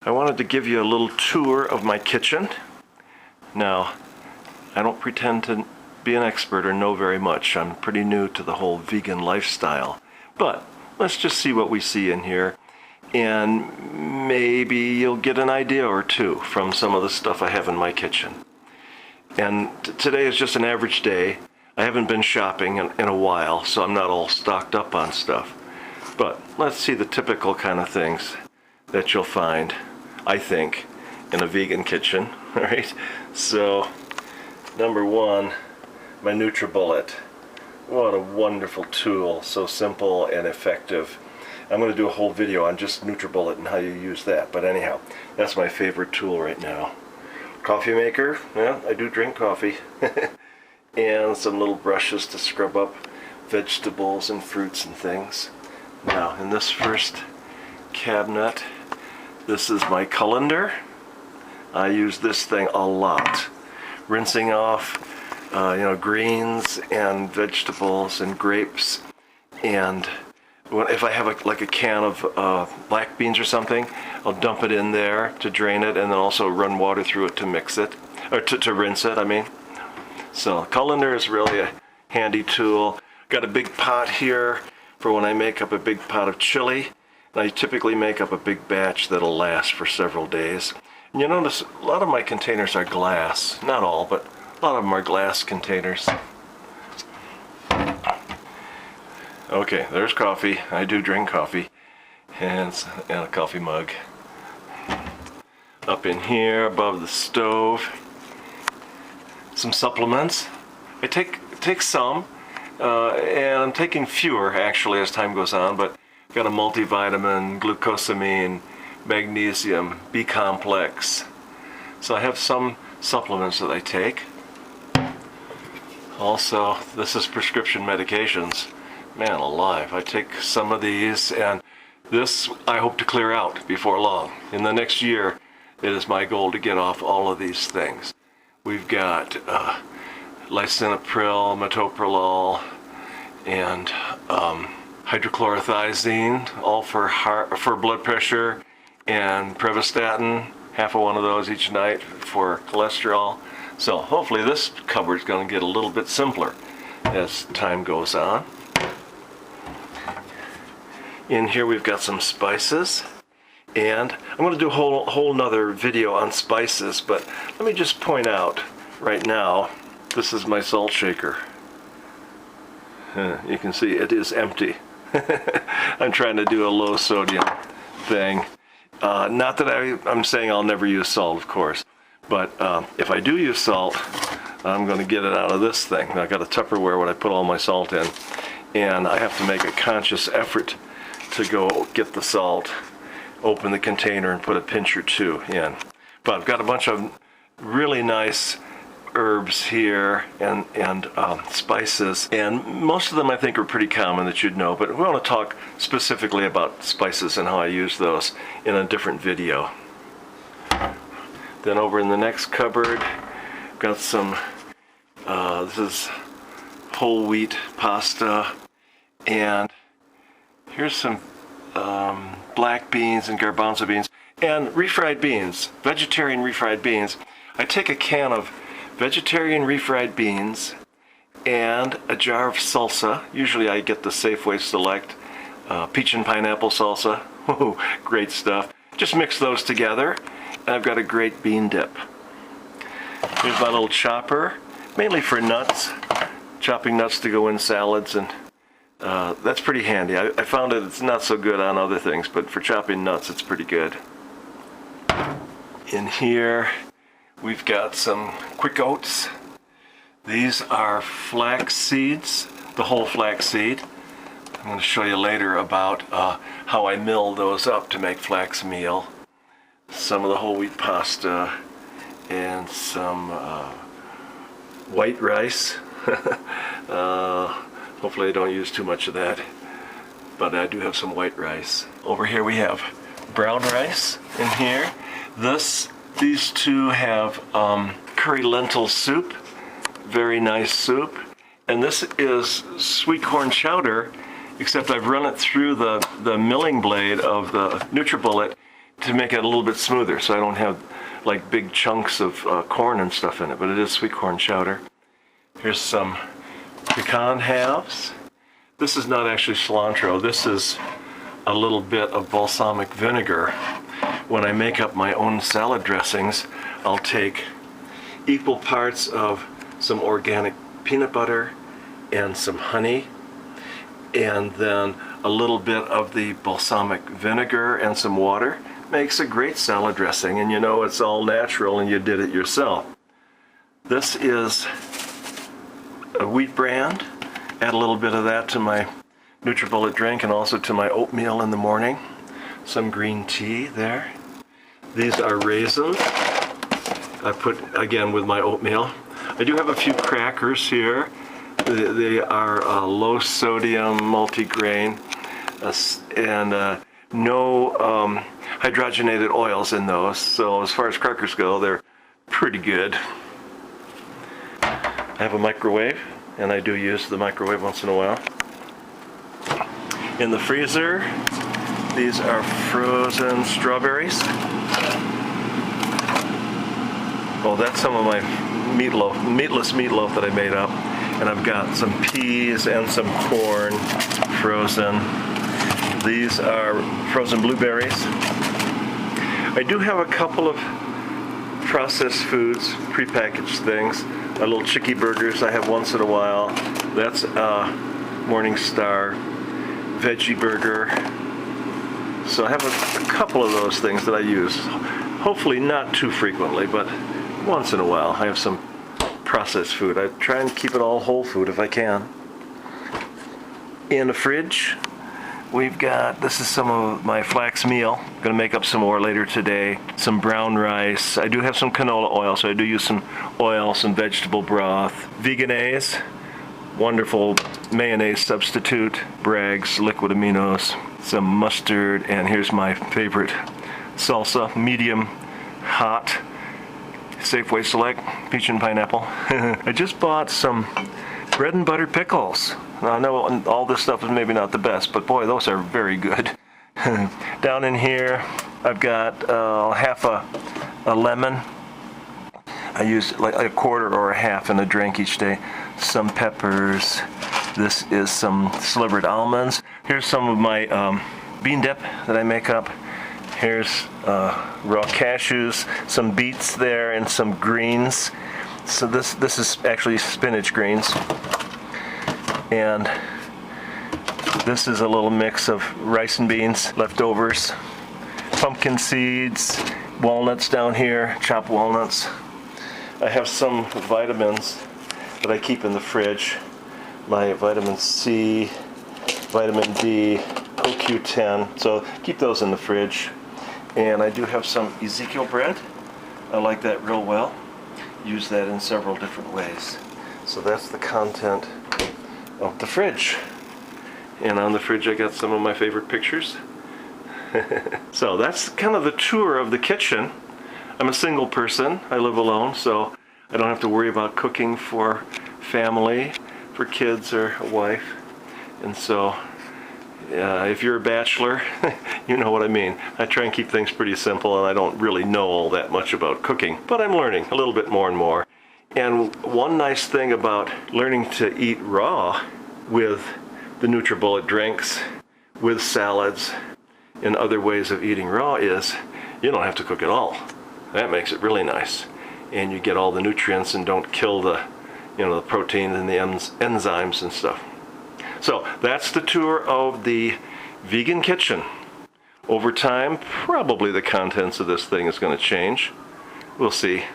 I wanted to give you a little tour of my kitchen. Now, I don't pretend to be an expert or know very much. I'm pretty new to the whole vegan lifestyle. But let's just see what we see in here, and maybe you'll get an idea or two from some of the stuff I have in my kitchen. And today is just an average day. I haven't been shopping in a while, so I'm not all stocked up on stuff. But let's see the typical kind of things that you'll find, I think, in a vegan kitchen, right? So, number one, my NutriBullet. What a wonderful tool, so simple and effective. I'm going to do a whole video on just NutriBullet and how you use that, but anyhow, that's my favorite tool right now. Coffee maker, yeah, I do drink coffee. And some little brushes to scrub up vegetables and fruits and things. Now, in this first cabinet, this is my colander. I use this thing a lot. Rinsing off, greens and vegetables and grapes. And if I have like a can of black beans or something, I'll dump it in there to drain it, and then also run water through it to mix it, or to rinse it, I mean. So colander is really a handy tool. Got a big pot here for when I make up a big pot of chili. And I typically make up a big batch that'll last for several days. And you notice a lot of my containers are glass. Not all, but a lot of them are glass containers. Okay, there's coffee. I do drink coffee. And a coffee mug. Up in here above the stove, some supplements. I take some, and I'm taking fewer actually as time goes on, but got a multivitamin, glucosamine, magnesium, B complex. So I have some supplements that I take. Also, this is prescription medications. Man alive, I take some of these, and this I hope to clear out before long. In the next year, it is my goal to get off all of these things. We've got lisinopril, metoprolol, and hydrochlorothiazine, all for blood pressure, and prevestatin, half of one of those each night for cholesterol. So hopefully this cupboard is going to get a little bit simpler as time goes on. In here we've got some spices. And I'm going to do a whole nother video on spices, but let me just point out right now, this is my salt shaker. You can see it is empty. I'm trying to do a low sodium thing. Not that I'm saying I'll never use salt, of course, but if I do use salt, I'm going to get it out of this thing. I got a Tupperware where I put all my salt in, and I have to make a conscious effort to go get the salt, open the container, and put a pinch or two in. But I've got a bunch of really nice herbs here and spices, and most of them I think are pretty common that you'd know, but we want to talk specifically about spices and how I use those in a different video. Then over in the next cupboard, I've got some, this is whole wheat pasta, and here's some black beans and garbanzo beans, and refried beans, vegetarian refried beans. I take a can of vegetarian refried beans and a jar of salsa. Usually I get the Safeway Select peach and pineapple salsa. Ooh, great stuff. Just mix those together, and I've got a great bean dip. Here's my little chopper, mainly for nuts, chopping nuts to go in salads, and that's pretty handy. I found that it's not so good on other things, but for chopping nuts it's pretty good. In here we've got some quick oats. These are flax seeds, the whole flax seed. I'm going to show you later about how I mill those up to make flax meal. Some of the whole wheat pasta, and some white rice. Hopefully I don't use too much of that, but I do have some white rice. Over here we have brown rice in here. These two have curry lentil soup, very nice soup. And this is sweet corn chowder, except I've run it through the milling blade of the NutriBullet to make it a little bit smoother, so I don't have like big chunks of corn and stuff in it, but it is sweet corn chowder. Here's some pecan halves. This is not actually cilantro. This is a little bit of balsamic vinegar. When I make up my own salad dressings, I'll take equal parts of some organic peanut butter and some honey, and then a little bit of the balsamic vinegar and some water. Makes a great salad dressing, and you know it's all natural and you did it yourself. This is a wheat bran. Add a little bit of that to my NutriBullet drink and also to my oatmeal in the morning. Some green tea there. These are raisins. I put, again, with my oatmeal. I do have a few crackers here. They are low sodium multigrain and no hydrogenated oils in those. So as far as crackers go, they're pretty good. I have a microwave, and I do use the microwave once in a while. In the freezer, these are frozen strawberries. Oh, that's some of my meatless meatloaf that I made up. And I've got some peas and some corn frozen. These are frozen blueberries. I do have a couple of processed foods, prepackaged things. My little chickie burgers I have once in a while. That's Morning Star veggie burger. So I have a couple of those things that I use. Hopefully not too frequently, but once in a while I have some processed food. I try and keep it all whole food if I can. In the fridge, we've got, this is some of my flax meal. I'm gonna make up some more later today. Some brown rice. I do have some canola oil, so I do use some oil, some vegetable broth. Veganese, wonderful mayonnaise substitute. Bragg's liquid aminos. Some mustard, and here's my favorite salsa, medium hot. Safeway Select, peach and pineapple. I just bought some bread and butter pickles. Now, I know all this stuff is maybe not the best, but boy, those are very good. Down in here, I've got half a lemon. I use like a quarter or a half in a drink each day. Some peppers. This is some slivered almonds. Here's some of my bean dip that I make up. Here's raw cashews, some beets there, and some greens. So this is actually spinach greens. And this is a little mix of rice and beans, leftovers, pumpkin seeds, walnuts down here, chopped walnuts. I have some vitamins that I keep in the fridge. My vitamin C, vitamin D, CoQ10, so keep those in the fridge. And I do have some Ezekiel bread. I like that real well. Use that in several different ways. So that's the content of the fridge. And on the fridge I got some of my favorite pictures. So that's kind of the tour of the kitchen. I'm a single person. I live alone, so I don't have to worry about cooking for family, for kids or a wife. And so if you're a bachelor, you know what I mean. I try and keep things pretty simple, and I don't really know all that much about cooking, but I'm learning a little bit more and more. And one nice thing about learning to eat raw with the NutriBullet drinks, with salads, and other ways of eating raw is you don't have to cook at all. That makes it really nice. And you get all the nutrients and don't kill the, the protein and the enzymes and stuff. So that's the tour of the vegan kitchen. Over time, probably the contents of this thing is going to change. We'll see.